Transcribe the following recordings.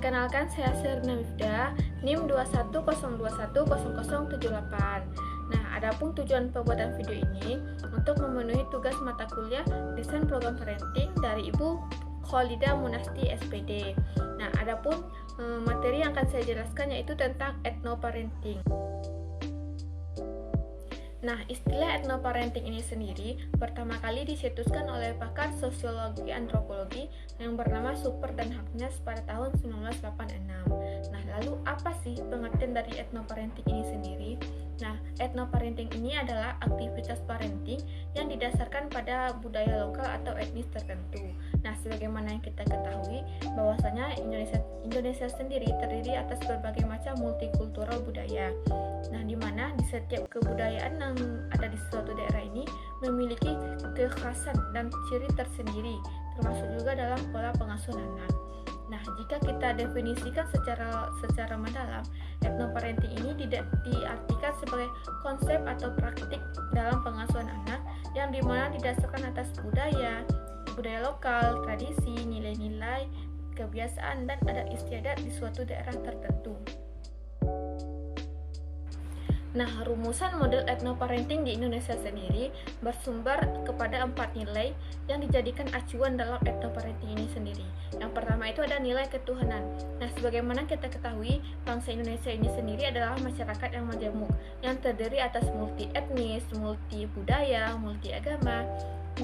Perkenalkan, saya Serna Mifda, NIM 2102100078. Nah, adapun tujuan pembuatan video ini untuk memenuhi tugas mata kuliah desain program parenting dari Ibu Kholidah Munasti SPD. Nah, adapun materi yang akan saya jelaskan yaitu tentang ethnoparenting. Nah, istilah ethnoparenting ini sendiri pertama kali dicetuskan oleh pakar sosiologi antropologi yang bernama Super dan Harkness pada tahun 1986. Nah, lalu apa sih pengertian dari ethnoparenting ini sendiri? Nah, ethnoparenting ini adalah aktivitas parenting yang didasarkan pada budaya lokal atau etnis tertentu. Nah, sebagaimana yang kita ketahui bahwasanya Indonesia sendiri terdiri atas berbagai macam multikultural budaya. Nah, di mana di setiap kebudayaan yang ada di suatu daerah ini memiliki kekhasan dan ciri tersendiri, termasuk juga dalam pola pengasuhan anak. Nah, jika kita definisikan secara mendalam, ethnoparenting ini diartikan sebagai konsep atau praktik dalam pengasuhan anak yang dimana didasarkan atas budaya lokal, tradisi, nilai-nilai, kebiasaan, dan adat istiadat di suatu daerah tertentu. Nah, rumusan model ethnoparenting di Indonesia sendiri bersumber kepada 4 nilai yang dijadikan acuan dalam ethnoparenting ini sendiri. Yang pertama itu ada nilai ketuhanan. Nah, sebagaimana kita ketahui, bangsa Indonesia ini sendiri adalah masyarakat yang majemuk, yang terdiri atas multi etnis, multi budaya, multi agama.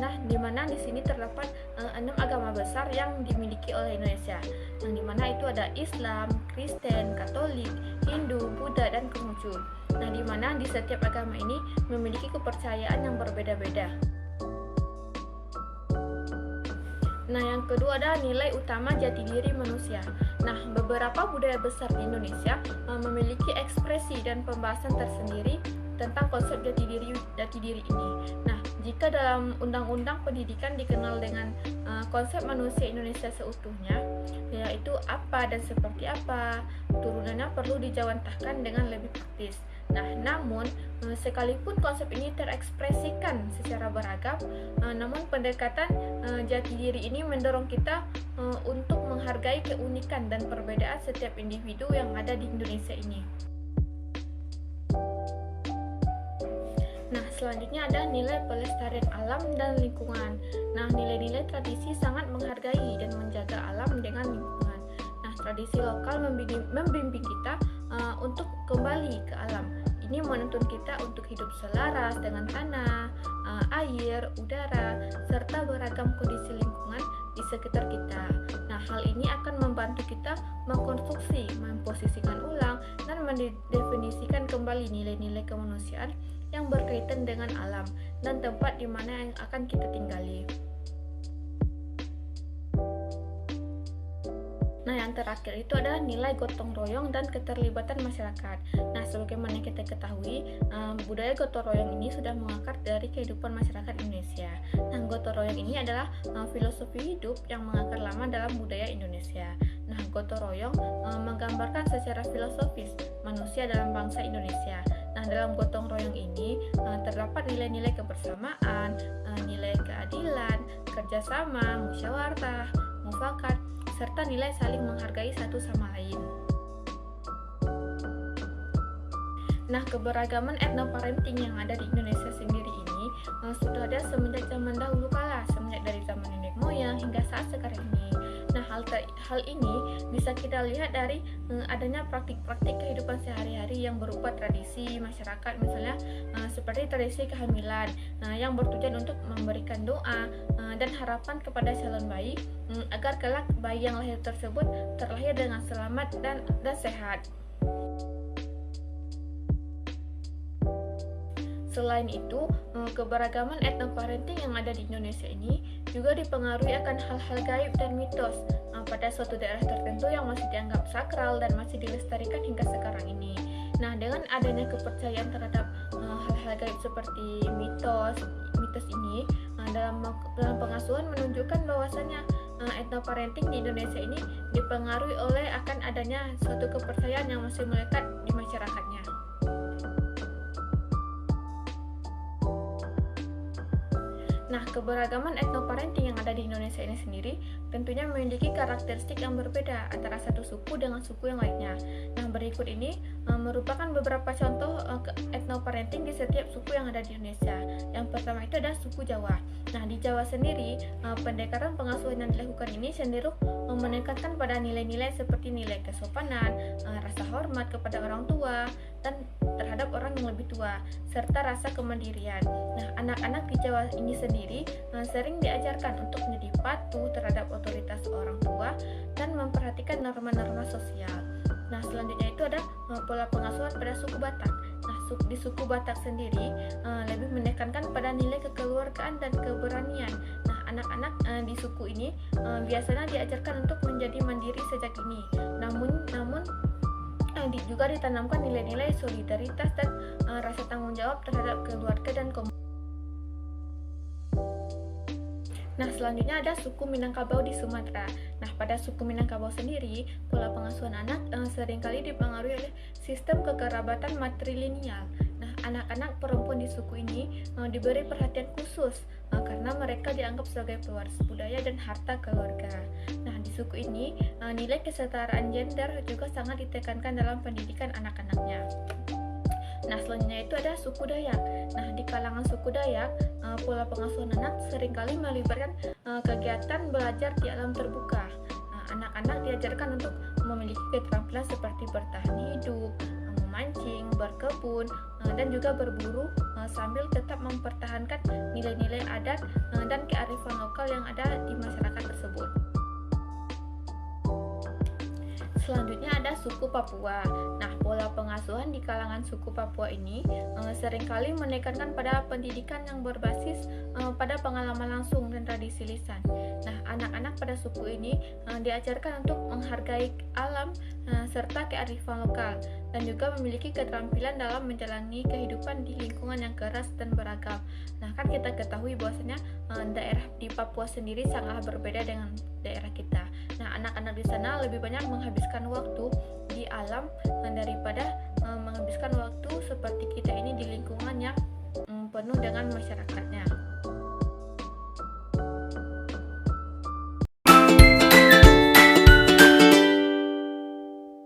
Nah, di mana di sini terdapat 6 agama besar yang dimiliki oleh Indonesia. Yang di mana itu ada Islam, Kristen, Katolik, Hindu, Buddha, dan Konghucu. Nah, di mana di setiap agama ini memiliki kepercayaan yang berbeda-beda. Nah, yang kedua ada nilai utama jati diri manusia. Nah, beberapa budaya besar di Indonesia memiliki ekspresi dan pembahasan tersendiri tentang konsep jati diri ini. Nah, jika dalam Undang-Undang Pendidikan dikenal dengan konsep manusia Indonesia seutuhnya, yaitu apa dan seperti apa, turunannya perlu dijawantahkan dengan lebih praktis. Nah, namun sekalipun konsep ini terekspresikan secara beragam, namun pendekatan jati diri ini mendorong kita untuk menghargai keunikan dan perbedaan setiap individu yang ada di Indonesia ini. Nah, selanjutnya ada nilai pelestarian alam dan lingkungan. Nah, nilai-nilai tradisi sangat menghargai dan menjaga alam dengan lingkungan. Nah, tradisi lokal membimbing kita untuk kembali ke alam. Ini menuntun kita untuk hidup selaras dengan tanah, air, udara, serta beragam kondisi lingkungan di sekitar kita. Nah, hal ini akan membantu kita mengkonstruksi, memposisikan ulang, dan mendefinisikan kembali nilai-nilai kemanusiaan yang berkaitan dengan alam dan tempat di mana yang akan kita tinggali. Nah, yang terakhir itu adalah nilai gotong royong dan keterlibatan masyarakat. Nah, sebagaimana kita ketahui, budaya gotong royong ini sudah mengakar dari kehidupan masyarakat Indonesia. Nah, gotong royong ini adalah filosofi hidup yang mengakar lama dalam budaya Indonesia. Nah, gotong royong menggambarkan secara filosofis manusia dalam bangsa Indonesia. Nah, dalam gotong royong ini terdapat nilai-nilai kebersamaan, nilai keadilan, kerjasama, musyawarah, mufakat, serta nilai saling menghargai satu sama lain. Nah, keberagaman ethnoparenting yang ada di Indonesia sendiri ini sudah ada semenjak zaman dahulu kala, semenjak dari zaman nenek moyang hingga saat sekarang ini. Nah, hal ini bisa kita lihat dari adanya praktik-praktik kehidupan sehari-hari yang berupa tradisi masyarakat, misalnya seperti tradisi kehamilan yang bertujuan untuk memberikan doa dan harapan kepada calon bayi agar kelak bayi yang lahir tersebut terlahir dengan selamat dan sehat. Selain itu, keberagaman ethnoparenting yang ada di Indonesia ini juga dipengaruhi akan hal-hal gaib dan mitos pada suatu daerah tertentu yang masih dianggap sakral dan masih dilestarikan hingga sekarang ini. Nah, dengan adanya kepercayaan terhadap hal-hal gaib seperti mitos ini dalam pengasuhan menunjukkan bahwasannya ethnoparenting di Indonesia ini dipengaruhi oleh akan adanya suatu kepercayaan yang masih melekat di masyarakatnya. Nah, keberagaman etnoparenting yang ada di Indonesia ini sendiri tentunya memiliki karakteristik yang berbeda antara satu suku dengan suku yang lainnya. Nah, berikut ini merupakan beberapa contoh etnoparenting di setiap suku yang ada di Indonesia. Yang pertama itu adalah suku Jawa. Nah, di Jawa sendiri, pendekatan pengasuhan yang dilakukan ini cenderung menekankan pada nilai-nilai seperti nilai kesopanan, rasa hormat kepada orang tua, dan terhadap orang yang lebih tua, serta rasa kemandirian. Nah, anak-anak di Jawa ini sendiri sering diajarkan untuk menjadi patuh terhadap otoritas orang tua dan memperhatikan norma-norma sosial. Nah, selanjutnya itu ada pola pengasuhan pada suku Batak. Nah, di suku Batak sendiri lebih menekankan pada nilai kekeluargaan dan keberanian. Nah, anak-anak di suku ini biasanya diajarkan untuk menjadi mandiri sejak dini. Namun juga ditanamkan nilai-nilai solidaritas dan rasa tanggung jawab terhadap keluarga dan komunitas. Nah, selanjutnya ada suku Minangkabau di Sumatera. Nah, pada suku Minangkabau sendiri, pola pengasuhan anak seringkali dipengaruhi oleh sistem kekerabatan matrilineal. Nah, anak-anak perempuan di suku ini diberi perhatian khusus karena mereka dianggap sebagai pewaris budaya dan harta keluarga. Nah, di suku ini nilai kesetaraan gender juga sangat ditekankan dalam pendidikan anak-anaknya. Nah, selanjutnya itu ada suku Dayak. Nah, di kalangan suku Dayak, pola pengasuhan anak seringkali melibatkan kegiatan belajar di alam terbuka. Nah, anak-anak diajarkan untuk memiliki keterampilan seperti bertahan hidup, memancing, berkebun, dan juga berburu sambil tetap mempertahankan nilai-nilai adat dan kearifan lokal yang ada di masyarakat tersebut. Selanjutnya ada suku Papua. Nah, pola pengasuhan di kalangan suku Papua ini seringkali menekankan pada pendidikan yang berbasis pada pengalaman langsung dan tradisi lisan. Nah, anak-anak pada suku ini diajarkan untuk menghargai alam serta kearifan lokal dan juga memiliki keterampilan dalam menjalani kehidupan di lingkungan yang keras dan beragam. Nah, kan kita ketahui bahwasanya daerah di Papua sendiri sangat berbeda dengan daerah kita. Nah, anak-anak di sana lebih banyak menghabiskan waktu di alam daripada menghabiskan waktu seperti kita ini di lingkungan yang penuh dengan masyarakatnya.